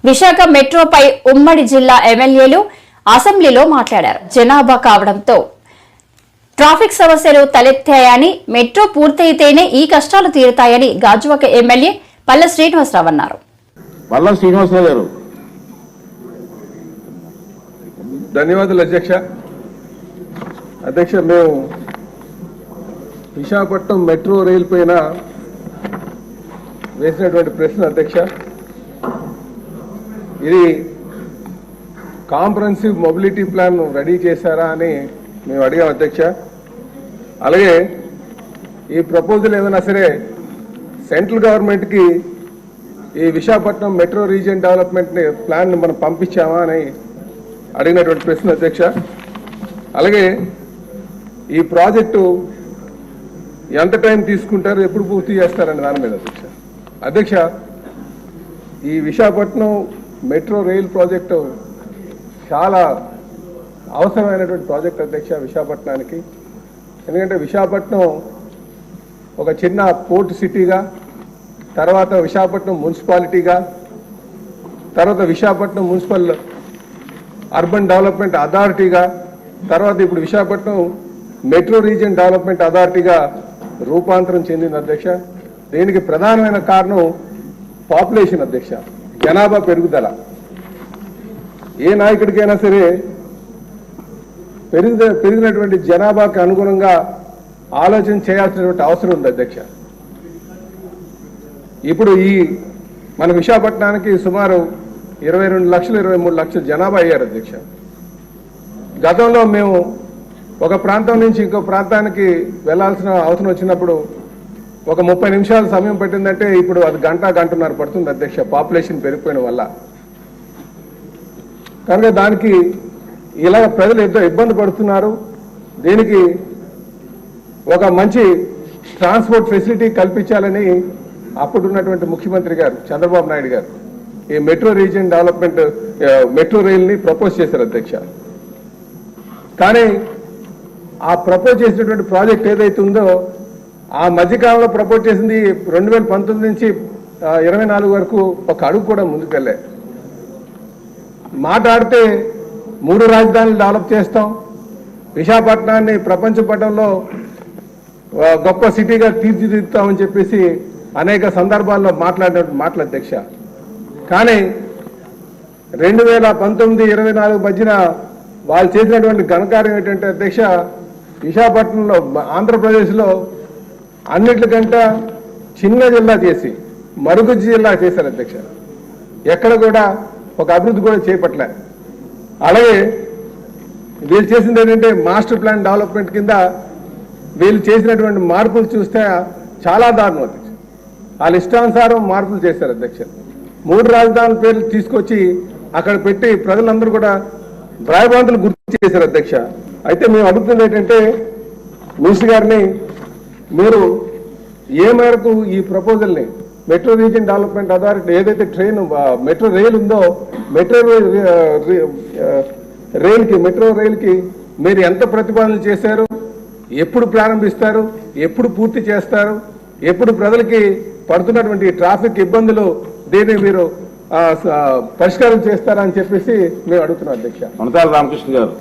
విశాఖ మెట్రోపై ఉమ్మడి జిల్లా ఎమ్మెల్యేలు అసెంబ్లీలో మాట్లాడారు. జనాభా కావడంతో ట్రాఫిక్ సమస్యలు తలెత్తాయని, మెట్రో పూర్తయితేనే ఈ కష్టాలు తీరుతాయని గాజువాక ఎమ్మెల్యే పల్ల శ్రీనివాసరావు అన్నారు. ధన్యవాదాలు అధ్యక్ష. మేము విశాఖపట్నం మెట్రో రైలు పైన వేసినటువంటి ప్రశ్న అధ్యక్ష, ఇది కాంప్రహెన్సివ్ మొబిలిటీ ప్లాన్ రెడీ చేశారా అని మేము అడిగాం అధ్యక్ష. అలాగే ఈ ప్రపోజల్ ఏదైనా సరే సెంట్రల్ గవర్నమెంట్కి ఈ Visakhapatnam metro region development plan మనం పంపించామా అని అడిగినటువంటి ప్రశ్న అధ్యక్ష. అలాగే ఈ ప్రాజెక్టు ఎంత టైం తీసుకుంటారు, ఎప్పుడు పూర్తి చేస్తారని దాని మీద అధ్యక్ష, ఈ విశాఖపట్నం మెట్రో రైల్ ప్రాజెక్టు చాలా అవసరమైనటువంటి ప్రాజెక్ట్ అధ్యక్ష విశాఖపట్నానికి. ఎందుకంటే విశాఖపట్నం ఒక చిన్న పోర్ట్ సిటీగా, తర్వాత విశాఖపట్నం మున్సిపాలిటీగా, తర్వాత విశాఖపట్నం మున్సిపల్ అర్బన్ డెవలప్మెంట్ అథారిటీగా, తర్వాత ఇప్పుడు విశాఖపట్నం మెట్రో రీజియన్ డెవలప్మెంట్ అథారిటీగా రూపాంతరం చెందింది అధ్యక్ష. దీనికి ప్రధానమైన కారణం పాపులేషన్ అధ్యక్ష, జనాభా పెరుగుదల. ఏ నాయకుడికైనా సరే పెరిగినటువంటి జనాభాకి అనుగుణంగా ఆలోచన చేయాల్సినటువంటి అవసరం ఉంది అధ్యక్ష. ఇప్పుడు మన విశాఖపట్నానికి సుమారు 22 లక్షలు 23 లక్షల జనాభా అయ్యారు అధ్యక్ష. గతంలో మేము ఒక ప్రాంతం నుంచి ఇంకో ప్రాంతానికి వెళ్లాల్సిన అవసరం వచ్చినప్పుడు ఒక 30 నిమిషాల సమయం పట్టిందంటే ఇప్పుడు అది గంటన్నర పడుతుంది అధ్యక్ష, పాపులేషన్ పెరిగిపోయిన వల్ల. కనుక దానికి ఇలా ప్రజలు ఎంతో ఇబ్బంది పడుతున్నారు. దీనికి ఒక మంచి ట్రాన్స్పోర్ట్ ఫెసిలిటీ కల్పించాలని అప్పుడున్నటువంటి ముఖ్యమంత్రి గారు చంద్రబాబు నాయుడు గారు ఈ మెట్రో రీజియన్ డెవలప్మెంట్ మెట్రో రైల్ని ప్రపోజ్ చేశారు అధ్యక్ష. కానీ ఆ ప్రపోజ్ చేసినటువంటి ప్రాజెక్ట్ ఏదైతే ఉందో ఆ మధ్యకాలంలో ప్రపోజ్ చేసింది 2019 నుంచి 24 వరకు ఒక అడుగు కూడా ముందుకెళ్ళే. మాట్లాడితే 3 రాజధానులు డెవలప్ చేస్తాం, విశాఖపట్నాన్ని ప్రపంచ పటంలో గొప్ప సిటీగా తీర్చిదిద్దుతామని చెప్పేసి అనేక సందర్భాల్లో మాట్లాడిన అధ్యక్ష. కానీ 2019-24 మధ్యన వాళ్ళు చేసినటువంటి ఘనకార్యం ఏంటంటే అధ్యక్ష, విశాఖపట్నంలో ఆంధ్రప్రదేశ్లో అన్నిటికంటే చిన్న జిల్లా చేసి మరుగుజ్జు జిల్లా చేశారు అధ్యక్ష. ఎక్కడ కూడా ఒక అభివృద్ధి కూడా చేపట్టలే. అలాగే వీళ్ళు చేసింది ఏంటంటే మాస్టర్ ప్లాన్ డెవలప్మెంట్ కింద వీళ్ళు చేసినటువంటి మార్పులు చూస్తే చాలా దారుణం అధ్యక్ష. వాళ్ళ ఇష్టానుసారం మార్పులు చేశారు అధ్యక్ష. 3 రాజధానుల పేర్లు తీసుకొచ్చి అక్కడ పెట్టి ప్రజలందరూ కూడా భయభ్రాంతులు గుర్తు చేశారు అధ్యక్ష. అయితే మేము అడుగుతుంది ఏంటంటే మినిస్టర్ గారిని, మీరు ఏ మేరకు ఈ ప్రపోజల్ని మెట్రో రీజియన్ డెవలప్మెంట్ అథారిటీ ఏదైతే మెట్రో రైలు ఉందో మెట్రో రైలుకి మీరు ఎంత ప్రతిపాదనలు చేశారు, ఎప్పుడు ప్రారంభిస్తారు, ఎప్పుడు పూర్తి చేస్తారు, ఎప్పుడు ప్రజలకి పడుతున్నటువంటి ట్రాఫిక్ ఇబ్బందులు దీన్ని మీరు పరిష్కారం చేస్తారా అని చెప్పేసి మేము అడుగుతున్నాం అధ్యక్ష. కొనతాల రామకృష్ణ గారు.